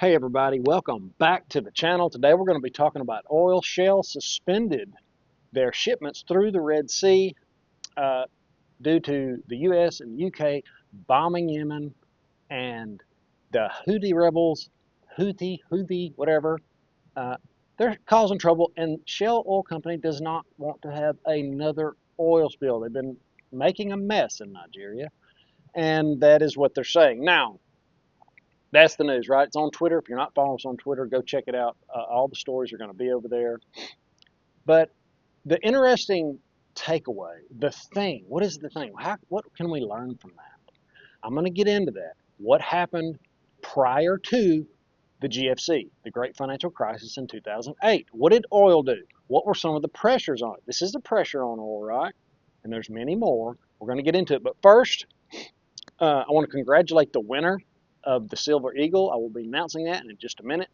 Hey everybody, welcome back to the channel. Today we're going to be talking about oil. Shell suspended their shipments through the Red Sea uh, due to the U.S. and UK bombing Yemen and the Houthi rebels, Houthi, whatever, uh, they're causing trouble, and Shell Oil Company does not want to have another oil spill. They've been making a mess in Nigeria, and that is what they're saying. Now, that's the news, right? It's on Twitter. If you're not following us on Twitter, go check it out. All the stories are going to be over there. But the interesting takeaway, the thing, what is the thing? What can we learn from that? I'm going to get into that. What happened prior to the GFC, the Great Financial Crisis in 2008? What did oil do? What were some of the pressures on it? This is the pressure on oil, right? And there's many more. We're going to get into it. But first, I want to congratulate the winner of the Silver Eagle. I will be announcing that in just a minute.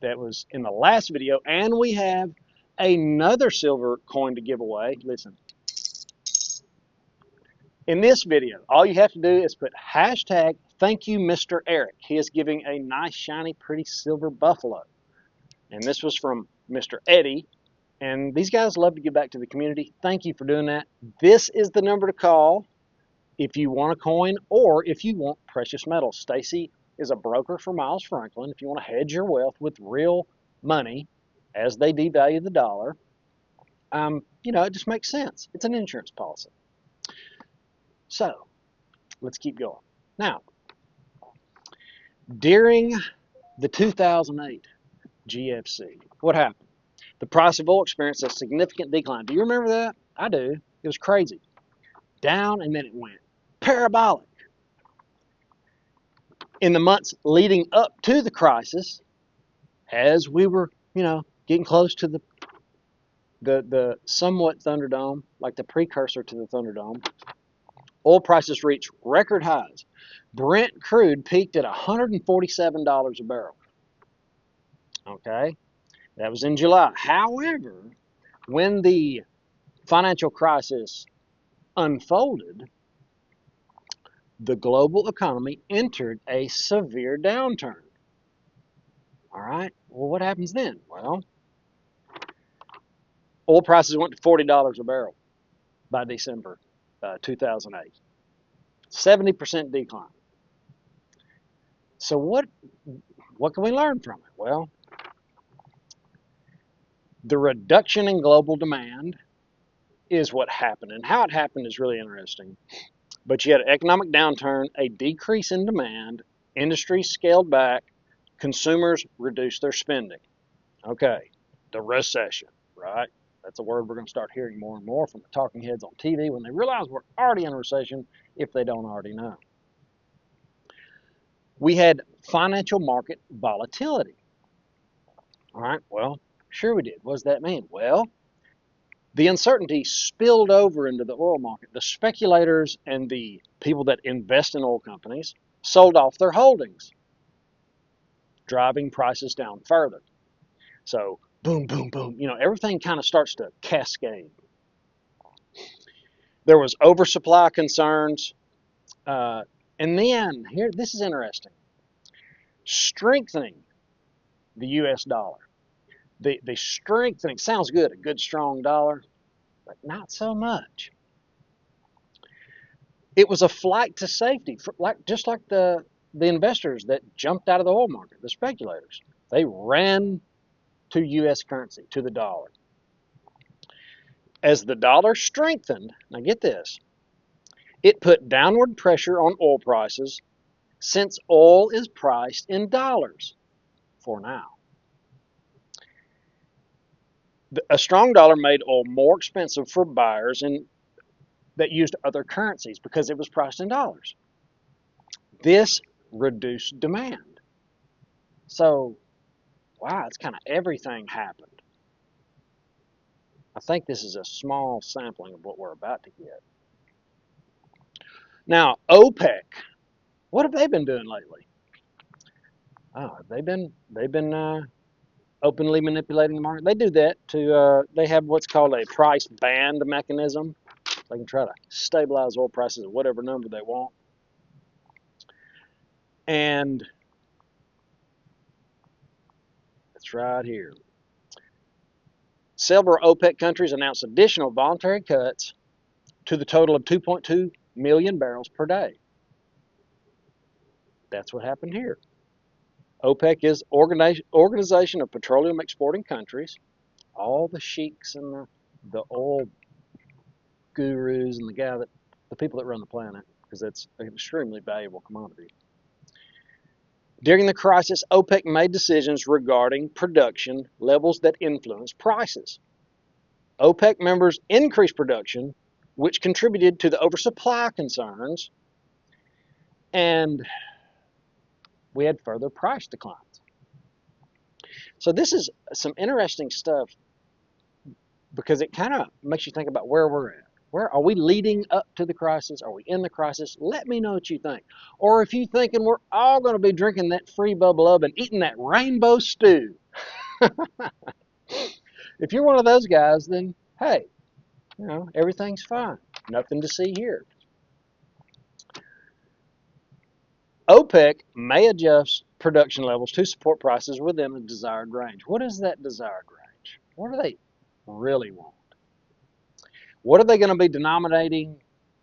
That was in the last video. And we have another silver coin to give away. Listen. In this video, all you have to do is put hashtag thank you Mr. Eric. He is giving a nice, shiny, pretty silver buffalo. And this was from Mr. Eddie. And these guys love to give back to the community. Thank you for doing that. This is the number to call if you want a coin or if you want precious metals. Stacy is a broker for Miles Franklin. If you want to hedge your wealth with real money as they devalue the dollar, it just makes sense. It's an insurance policy. So let's keep going. Now, during the 2008 GFC, what happened? The price of oil experienced a significant decline. Do you remember that? I do. It was crazy. Down, and then it went parabolic. In the months leading up to the crisis, as we were, getting close to the somewhat Thunderdome, like the precursor to the Thunderdome, oil prices reached record highs. Brent crude peaked at $147 a barrel. Okay, that was in July. However, when the financial crisis unfolded, the global economy entered a severe downturn. All right, well, what happens then? Well, oil prices went to $40 a barrel by December 2008. 70% decline. So what can we learn from it? Well, the reduction in global demand is what happened, and how it happened is really interesting. But you had an economic downturn, a decrease in demand, industries scaled back, consumers reduced their spending. Okay, the recession, right? That's a word we're going to start hearing more and more from the talking heads on TV when they realize we're already in a recession, if they don't already know. We had financial market volatility. All right, well, sure we did. What does that mean? Well, the uncertainty spilled over into the oil market. The speculators and the people that invest in oil companies sold off their holdings, driving prices down further. So boom, boom, boom, everything kind of starts to cascade. There was oversupply concerns. And then, here, this is interesting. Strengthening the U.S. dollar. The strengthening sounds good, a good strong dollar, but not so much. It was a flight to safety, just like the investors that jumped out of the oil market, the speculators. They ran to U.S. currency, to the dollar. As the dollar strengthened, now get this, it put downward pressure on oil prices since oil is priced in dollars for now. A strong dollar made oil more expensive for buyers that used other currencies because it was priced in dollars. This reduced demand. So, wow, it's kind of everything happened. I think this is a small sampling of what we're about to get. Now, OPEC, what have they been doing lately? Oh, they've been openly manipulating the market. They do that they have what's called a price band mechanism. They can try to stabilize oil prices at whatever number they want. And It's right here. Several OPEC countries announced additional voluntary cuts to the total of 2.2 million barrels per day. That's what happened here. OPEC is Organization of Petroleum Exporting Countries. All the sheiks and the oil gurus and the people that run the planet, because that's an extremely valuable commodity. During the crisis, OPEC made decisions regarding production levels that influenced prices. OPEC members increased production, which contributed to the oversupply concerns, and we had further price declines. So this is some interesting stuff because it kind of makes you think about where we're at. Where are we leading up to the crisis? Are we in the crisis? Let me know what you think. Or if you're thinking we're all going to be drinking that free bubble up and eating that rainbow stew. If you're one of those guys, then hey, everything's fine. Nothing to see here. OPEC may adjust production levels to support prices within a desired range. What is that desired range? What do they really want? What are they going to be denominating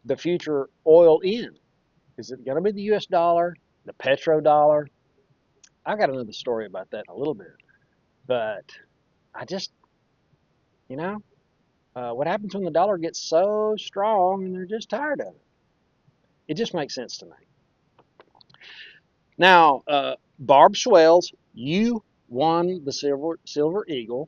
the future oil in? Is it going to be the US dollar, the petrodollar? I got another story about that in a little bit. But I just, what happens when the dollar gets so strong and they're just tired of it? It just makes sense to me. Now, Barb Swells, you won the Silver Eagle.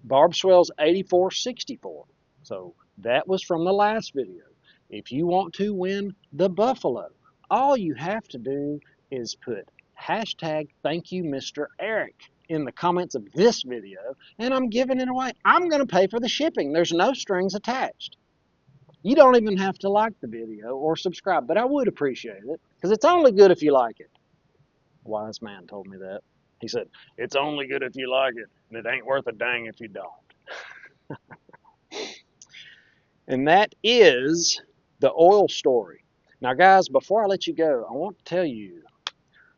Barb Swells 8464. So that was from the last video. If you want to win the Buffalo, all you have to do is put hashtag thank you Mr. Eric in the comments of this video, and I'm giving it away. I'm going to pay for the shipping. There's no strings attached. You don't even have to like the video or subscribe, but I would appreciate it because it's only good if you like it. A wise man told me that. He said, it's only good if you like it, and it ain't worth a dang if you don't. And that is the oil story. Now, guys, before I let you go, I want to tell you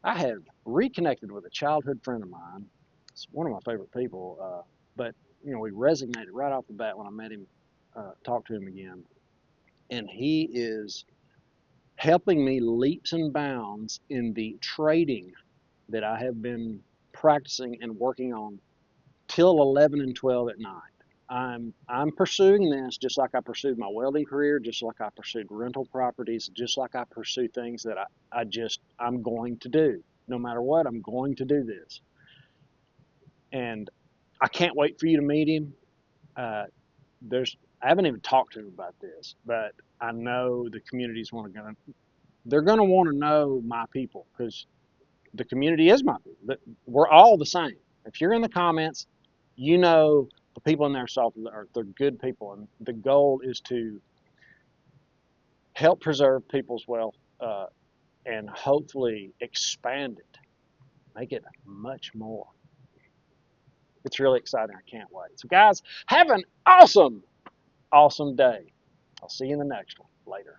I have reconnected with a childhood friend of mine. It's one of my favorite people, but we resonated right off the bat when I met him, talked to him again, and he is helping me leaps and bounds in the trading that I have been practicing and working on till 11 and 12 at night. I'm pursuing this just like I pursued my welding career, just like I pursued rental properties, just like I pursue things that I'm going to do. No matter what, I'm going to do this. And I can't wait for you to meet him. I haven't even talked to him about this, but I know the community's they're going to want to know my people because the community is my people. We're all the same. If you're in the comments, the people in there they're good people, and the goal is to help preserve people's wealth and hopefully expand it, make it much more. It's really exciting. I can't wait. So guys, have an awesome day. I'll see you in the next one. Later.